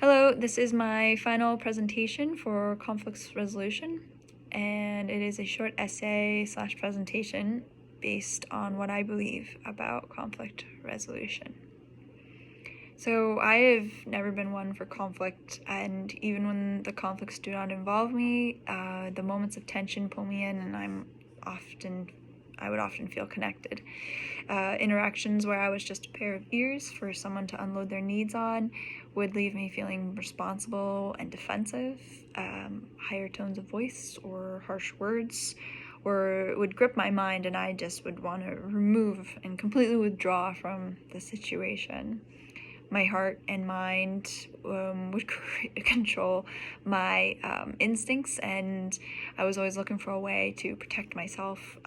Hello, this is my final presentation for conflict resolution, and it is a short essay / presentation based on what I believe about conflict resolution. So I have never been one for conflict, and even when the conflicts do not involve me, the moments of tension pull me in, and I would often feel connected. Interactions where I was just a pair of ears for someone to unload their needs on would leave me feeling responsible and defensive. Higher tones of voice or harsh words or would grip my mind, and I just would want to remove and completely withdraw from the situation. My heart and mind would control my instincts, and I was always looking for a way to protect myself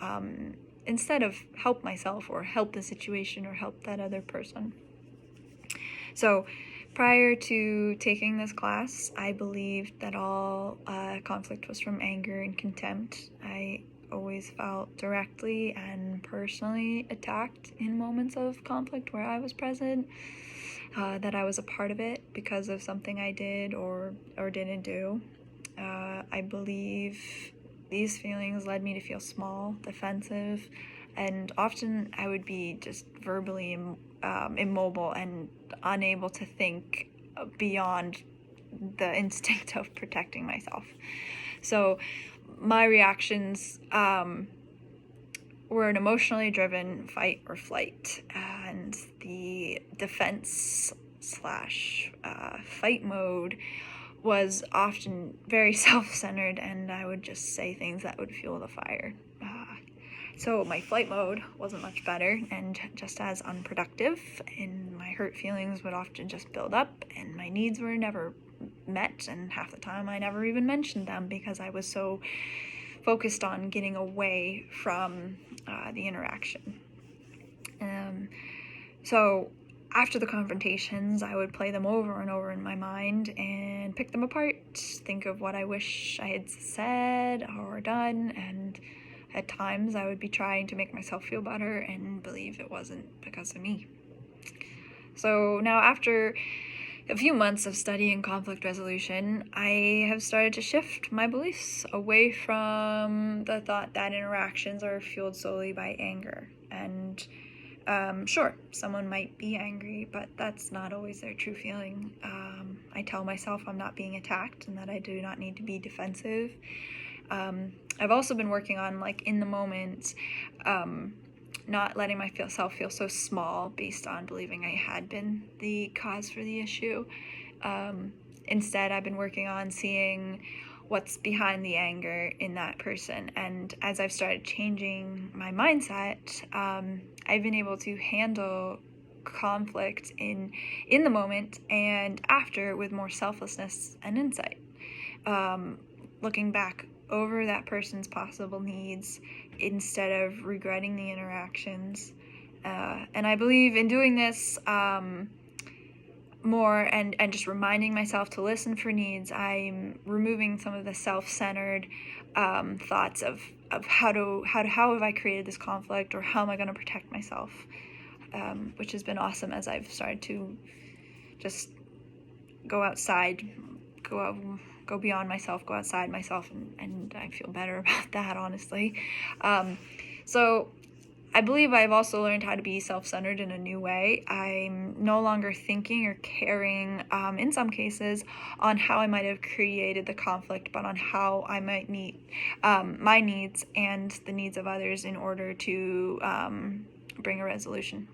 instead of help myself or help the situation or help that other person. So prior to taking this class, I believed that all conflict was from anger and contempt. I always felt directly and personally attacked in moments of conflict where I was present. That I was a part of it because of something I did or didn't do. I believe these feelings led me to feel small, defensive, and often I would be just verbally immobile and unable to think beyond the instinct of protecting myself. So my reactions were an emotionally driven fight or flight, and the defense / fight mode was often very self-centered, and I would just say things that would fuel the fire. So my flight mode wasn't much better and just as unproductive, and my hurt feelings would often just build up, and my needs were never met, and half the time I never even mentioned them because I was so focused on getting away from the interaction. So after the confrontations, I would play them over and over in my mind and pick them apart, think of what I wish I had said or done, and at times I would be trying to make myself feel better and believe it wasn't because of me. So now, after a few months of studying conflict resolution, I have started to shift my beliefs away from the thought that interactions are fueled solely by anger. And sure, someone might be angry, but that's not always their true feeling. I tell myself I'm not being attacked and that I do not need to be defensive. I've also been working on, in the moment, not letting myself feel so small based on believing I had been the cause for the issue. Instead, I've been working on seeing what's behind the anger in that person. And as I've started changing my mindset, I've been able to handle conflict in the moment and after with more selflessness and insight. Looking back over that person's possible needs instead of regretting the interactions. And I believe in doing this more and just reminding myself to listen for needs, I'm removing some of the self-centered thoughts of how have I created this conflict, or how am I going to protect myself, which has been awesome as I've started to just go outside, go beyond myself, go outside myself, and I feel better about that, honestly. So I believe I've also learned how to be self-centered in a new way. I'm no longer thinking or caring, in some cases, on how I might have created the conflict, but on how I might meet my needs and the needs of others in order to bring a resolution.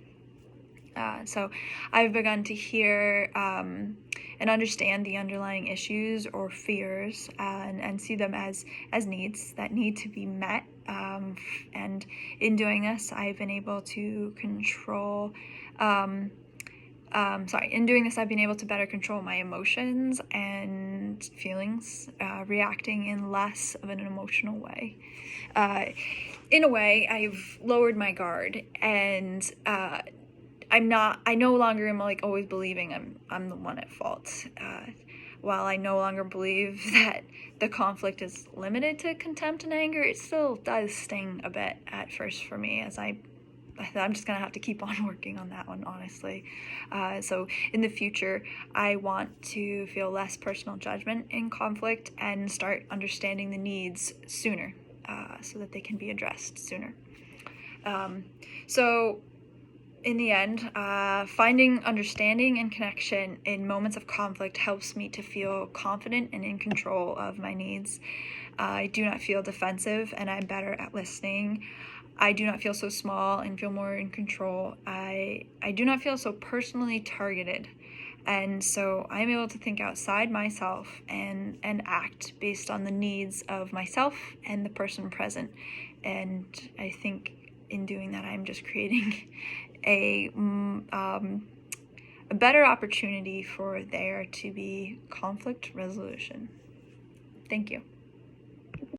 So I've begun to hear and understand the underlying issues or fears, and see them as needs that need to be met. And in doing this, I've been able to control. In doing this, I've been able to better control my emotions and feelings, reacting in less of an emotional way. In a way, I've lowered my guard, and I no longer am always believing I'm the one at fault. While I no longer believe that the conflict is limited to contempt and anger, it still does sting a bit at first for me as I I'm just gonna have to keep on working on that one, honestly. So in the future, I want to feel less personal judgment in conflict and start understanding the needs sooner, so that they can be addressed sooner. So in the end, finding understanding and connection in moments of conflict helps me to feel confident and in control of my needs. I do not feel defensive, and I'm better at listening. I do not feel so small and feel more in control. I do not feel so personally targeted. And so I'm able to think outside myself and act based on the needs of myself and the person present. And I think in doing that, I'm just creating a better opportunity for there to be conflict resolution. Thank you.